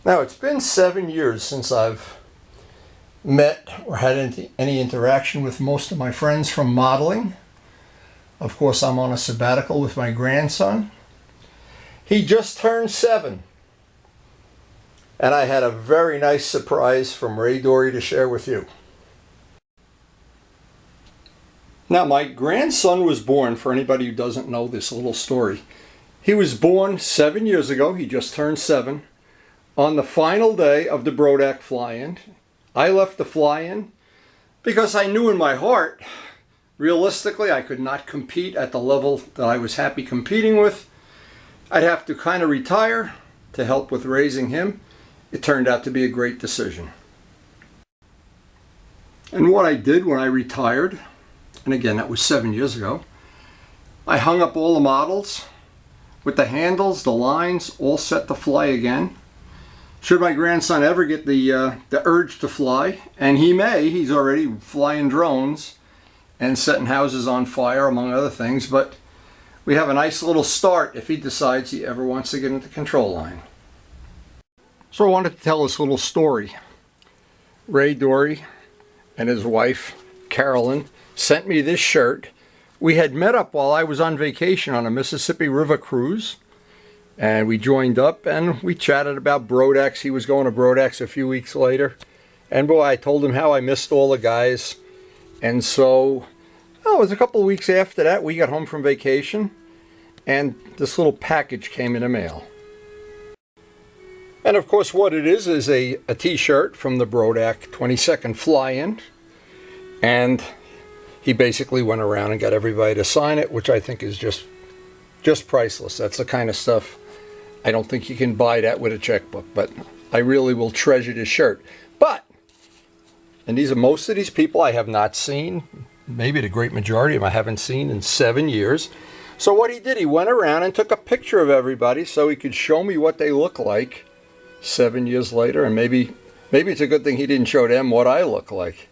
Now, it's been 7 years since I've met or had any interaction with most of my friends from modeling. Of course, I'm on a sabbatical with my grandson. He just turned 7. And I had a very nice surprise from Ray DORE to share with you. Now, my grandson was born, for anybody who doesn't know this little story, he was born 7 years ago, he just turned 7, on the final day of the BRODAK fly-in. I left the fly-in because I knew in my heart, realistically, I could not compete at the level that I was happy competing with. I'd have to kind of retire to help with raising him. It turned out to be a great decision. And what I did when I retired, and again, that was 7 years ago, I hung up all the models with the handles, the lines, all set to fly again. Should my grandson ever get the urge to fly, and he may, he's already flying drones and setting houses on fire, among other things, but we have a nice little start if he decides he ever wants to get into the control line. So I wanted to tell this little story. Ray DORE and his wife, Carolyn, sent me this shirt. We had met up while I was on vacation on a Mississippi River cruise. And we joined up and we chatted about BRODAKS. He was going to BRODAKS a few weeks later. And boy, I told him how I missed all the guys. And so, it was a couple of weeks after that, we got home from vacation. And this little package came in the mail. And of course, what it is a t-shirt from the BRODAK 22nd fly-in. And he basically went around and got everybody to sign it, which I think is just priceless. That's the kind of stuff, I don't think you can buy that with a checkbook, but I really will treasure this shirt. But, and most of these people I have not seen, maybe the great majority of them I haven't seen in 7 years. So what he did, he went around and took a picture of everybody so he could show me what they look like 7 years later, and maybe it's a good thing he didn't show them what I look like.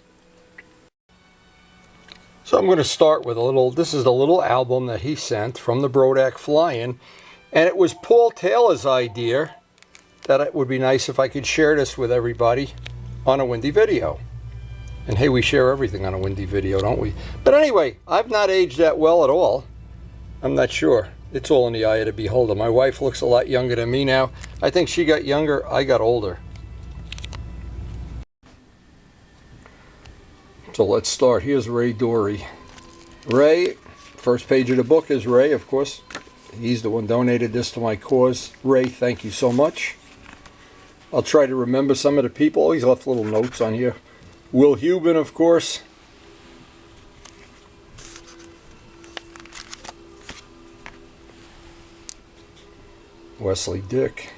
So I'm going to start with this is the little album that he sent from the BRODAK fly-in, and it was Paul Taylor's idea that it would be nice if I could share this with everybody on a windy video. And hey, we share everything on a windy video, don't we? But anyway, I've not aged that well at all. I'm not sure. It's all in the eye of the beholder. My wife looks a lot younger than me now. I think she got younger, I got older. So let's start. Here's Ray DORE. Ray, first page of the book is Ray, of course. He's the one donated this to my cause. Ray, thank you so much. I'll try to remember some of the people. He's left little notes on here. Will Hubin, of course. Wesley Dick.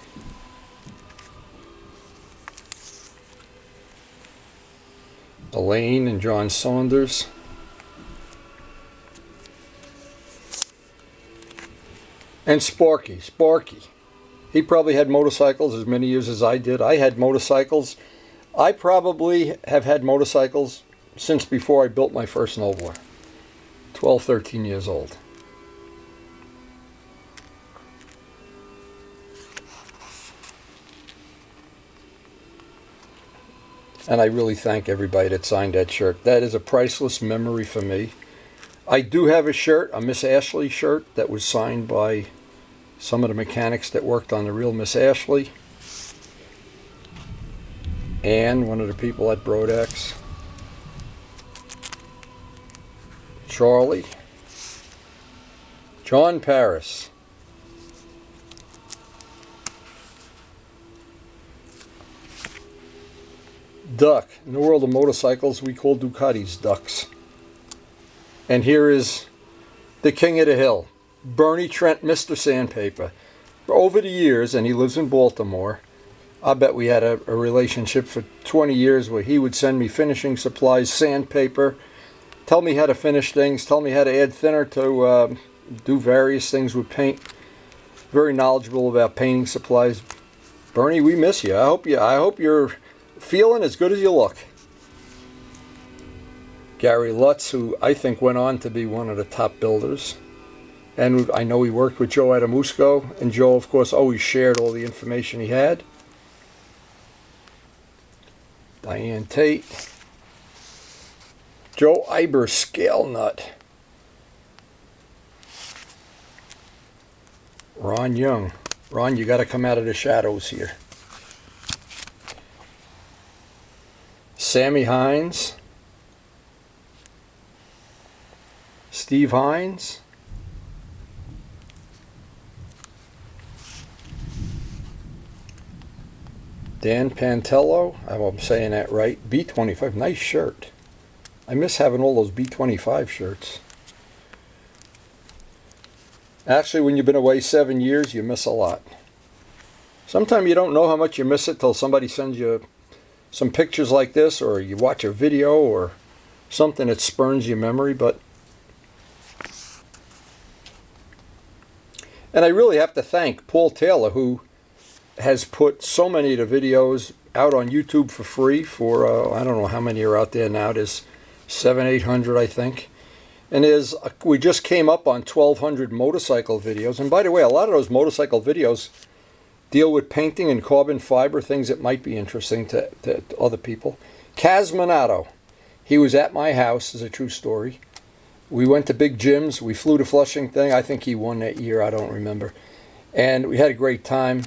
Elaine and John Saunders. And Sparky. He probably had motorcycles as many years as I did. I had motorcycles. I probably have had motorcycles since before I built my first snowboard. 12, 13 years old. And I really thank everybody that signed that shirt. That is a priceless memory for me. I do have a shirt, a Miss Ashley shirt, that was signed by some of the mechanics that worked on the real Miss Ashley. And one of the people at BRODAKS. Charlie. John Paris. Duck. In the world of motorcycles, we call Ducatis ducks. And here is the king of the hill, Bernie Trent, Mr. Sandpaper. Over the years, and he lives in Baltimore, I bet we had a relationship for 20 years where he would send me finishing supplies, sandpaper, tell me how to finish things, tell me how to add thinner to do various things with paint. Very knowledgeable about painting supplies. Bernie, we miss you. I hope you're feeling as good as you look. Gary Lutz, who I think went on to be one of the top builders. And I know he worked with Joe Adamusco, and Joe, of course, always shared all the information he had. Diane Tate. Joe Iber Scale Nut. Ron Young. Ron, you got to come out of the shadows here. Sammy Hines. Steve Hines. Dan Pantello. I hope I'm saying that right. B25. Nice shirt. I miss having all those B25 shirts. Actually, when you've been away 7 years, you miss a lot. Sometimes you don't know how much you miss it till somebody sends you some pictures like this, or you watch a video or something that spurns your memory. And I really have to thank Paul Taylor, who has put so many of the videos out on YouTube for free for, I don't know how many are out there now. There's 700-800, I think. And we just came up on 1,200 motorcycle videos. And by the way, a lot of those motorcycle videos deal with painting and carbon fiber, things that might be interesting to other people. Kaz Minato, he was at my house, is a true story. We went to Big Jim's. We flew to Flushing thing. I think he won that year. I don't remember. And we had a great time.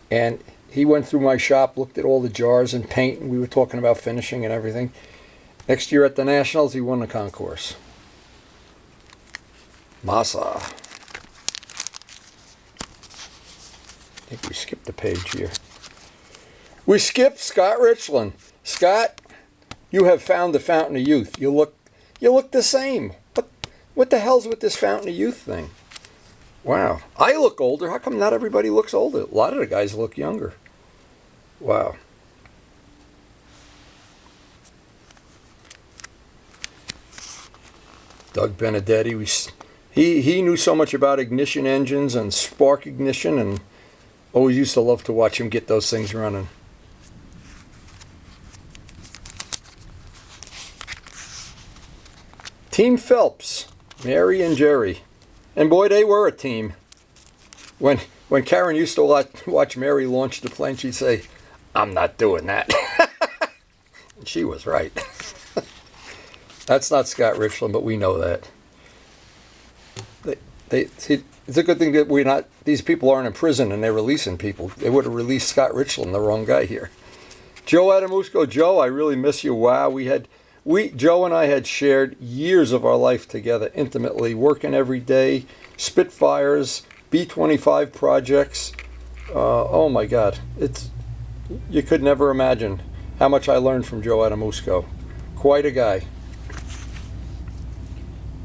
And he went through my shop, looked at all the jars and paint, and we were talking about finishing and everything. Next year at the Nationals, he won the concourse. Masa. I think we skipped a page here. We skipped Scott Richland. Scott, you have found the fountain of youth. You look the same. What the hell's with this fountain of youth thing? Wow. I look older. How come not everybody looks older? A lot of the guys look younger. Wow. Doug Benedetti, he knew so much about ignition engines and spark ignition, and always used to love to watch him get those things running. Team Phelps, Mary and Jerry. And boy, they were a team. When Karen used to watch Mary launch the plane, she'd say, "I'm not doing that." And she was right. That's not Scott Richland, but we know that. It's a good thing that these people aren't in prison and they're releasing people. They would have released Scott Richland, the wrong guy here. Joe Adamusco. Joe, I really miss you. Wow, Joe and I had shared years of our life together intimately, working every day, Spitfires, B-25 projects. Oh my God, you could never imagine how much I learned from Joe Adamusco. Quite a guy.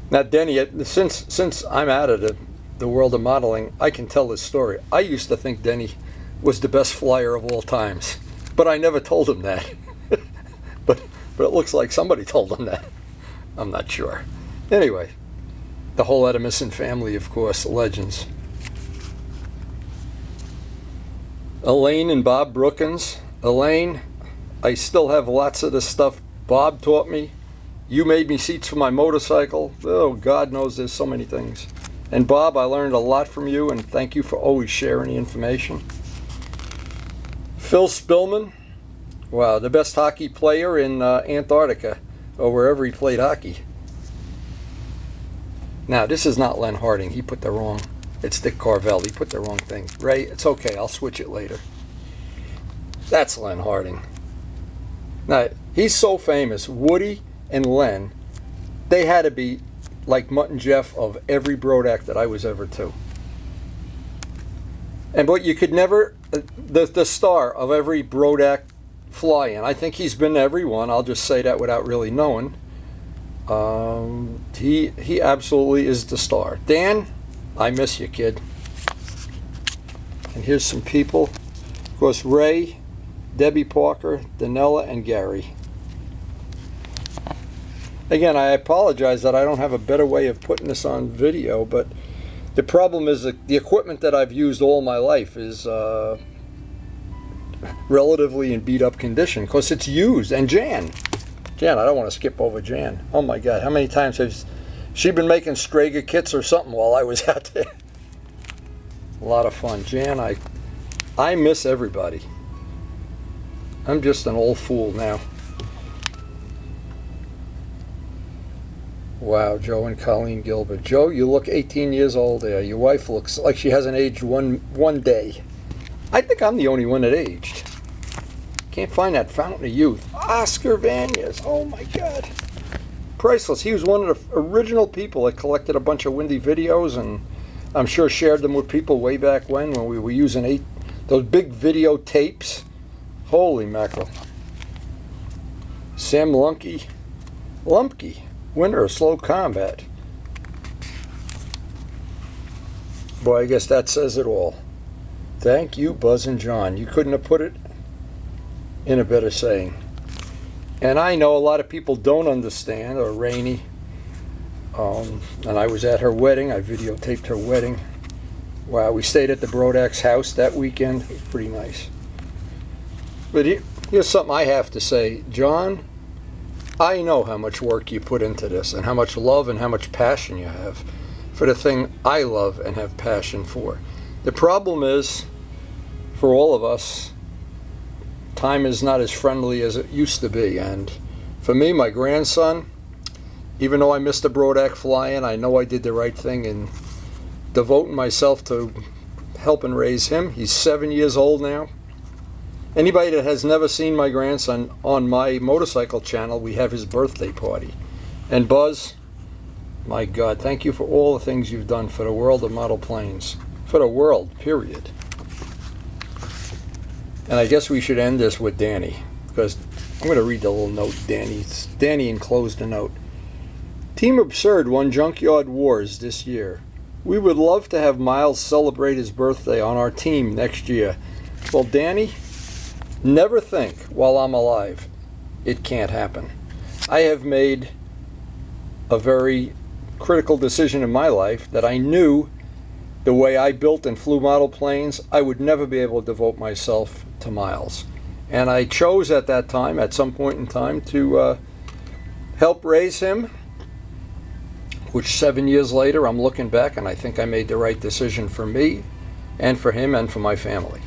Now, Denny, since I'm out of the world of modeling, I can tell this story. I used to think Denny was the best flyer of all times, but I never told him that. But it looks like somebody told him that. I'm not sure. Anyway, the whole Edmondson family, of course, legends. Elaine and Bob Brookins. Elaine, I still have lots of the stuff Bob taught me. You made me seats for my motorcycle. Oh, God knows there's so many things. And Bob, I learned a lot from you, and thank you for always sharing the information. Phil Spillman. Wow, the best hockey player in Antarctica, or wherever he played hockey. Now, this is not Len Harding. He put the wrong, it's Dick Carvel. He put the wrong thing. Ray, it's okay. I'll switch it later. That's Len Harding. Now, he's so famous. Woody and Len, they had to be like Mutt and Jeff of every BRODAK that I was ever to. But you could never, the star of every BRODAK fly-in. I think he's been to every one. I'll just say that without really knowing. He absolutely is the star. Dan, I miss you, kid. And here's some people. Of course, Ray, Debbie Parker, Danella, and Gary. Again, I apologize that I don't have a better way of putting this on video, but the problem is that the equipment that I've used all my life is relatively in beat-up condition because it's used. And Jan, I don't want to skip over Jan. Oh my God, how many times has she been making Strager kits or something while I was out there? A lot of fun. Jan, I miss everybody. I'm just an old fool now. Wow, Joe and Colleen Gilbert. Joe, you look 18 years old there. Your wife looks like she hasn't aged one day. I think I'm the only one that aged. Can't find that fountain of youth. Oscar Vanias. Oh my God. Priceless. He was one of the original people that collected a bunch of Windy videos, and I'm sure shared them with people way back when we were using those big video tapes. Holy mackerel. Sam Lumpke, winner of Slow Combat. Boy, I guess that says it all. Thank you, Buzz and John. You couldn't have put it in a better saying. And I know a lot of people don't understand, or Rainey. And I was at her wedding. I videotaped her wedding. Wow, we stayed at the BRODAKS house that weekend. It was pretty nice. But here's something I have to say. John, I know how much work you put into this, and how much love and how much passion you have for the thing I love and have passion for. The problem is, for all of us, time is not as friendly as it used to be. And for me, my grandson, even though I missed a BRODAK fly-in, I know I did the right thing in devoting myself to helping raise him. He's 7 years old now. Anybody that has never seen my grandson, on my motorcycle channel, we have his birthday party. And Buzz, my God, thank you for all the things you've done for the world of model planes. For the world, period. And I guess we should end this with Danny, because I'm going to read the little note Danny enclosed a note. Team Absurd won Junkyard Wars this year. We would love to have Miles celebrate his birthday on our team next year. Well, Danny, never think while I'm alive it can't happen. I have made a very critical decision in my life that I knew the way I built and flew model planes, I would never be able to devote myself to Miles. And I chose at that time, at some point in time, to help raise him, which 7 years later, I'm looking back and I think I made the right decision for me and for him and for my family.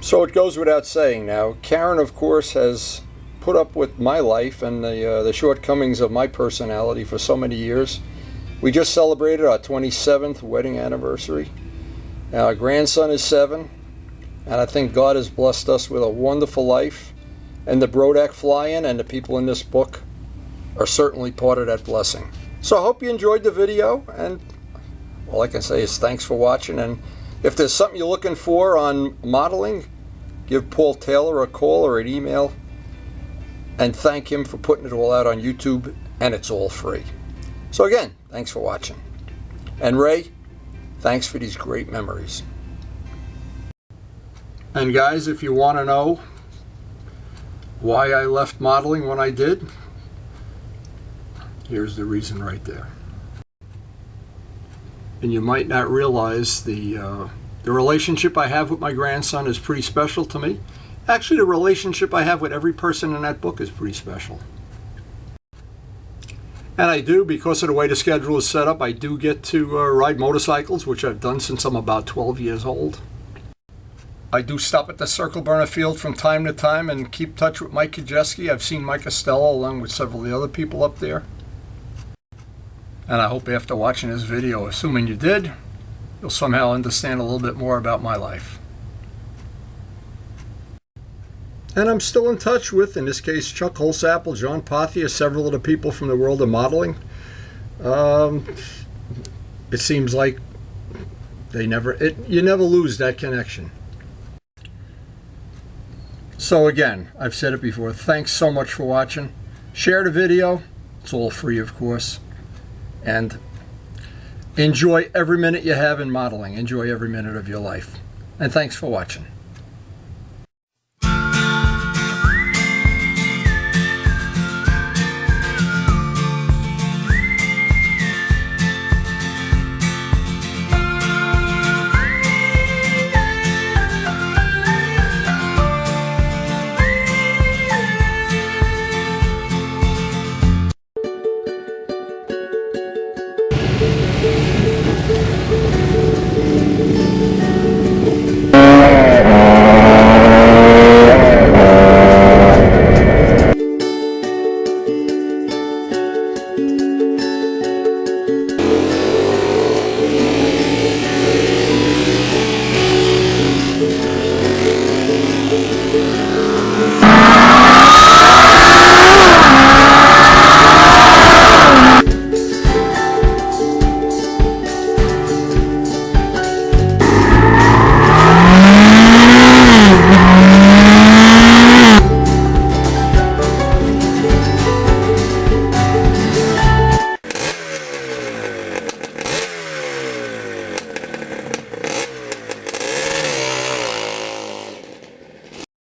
So it goes without saying now, Karen, of course, has put up with my life and the shortcomings of my personality for so many years. We just celebrated our 27th wedding anniversary. Now, our grandson is 7, and I think God has blessed us with a wonderful life. And the BRODAK fly-in and the people in this book are certainly part of that blessing. So I hope you enjoyed the video, and all I can say is thanks for watching. And if there's something you're looking for on modeling, give Paul Taylor a call or an email, and thank him for putting it all out on YouTube, and it's all free. So again, thanks for watching. And Ray, thanks for these great memories. And guys, if you want to know why I left modeling when I did, here's the reason right there. And you might not realize the relationship I have with my grandson is pretty special to me. Actually, the relationship I have with every person in that book is pretty special. And I do, because of the way the schedule is set up, I do get to ride motorcycles, which I've done since I'm about 12 years old. I do stop at the Circle Burner Field from time to time and keep touch with Mike Kajeski. I've seen Mike Costello along with several of the other people up there. And I hope after watching this video, assuming you did, you'll somehow understand a little bit more about my life. And I'm still in touch with, in this case, Chuck Holsapple, John Pothia, several of the people from the world of modeling. It seems like you never lose that connection. So again, I've said it before, thanks so much for watching. Share the video. It's all free, of course. And enjoy every minute you have in modeling. Enjoy every minute of your life. And thanks for watching.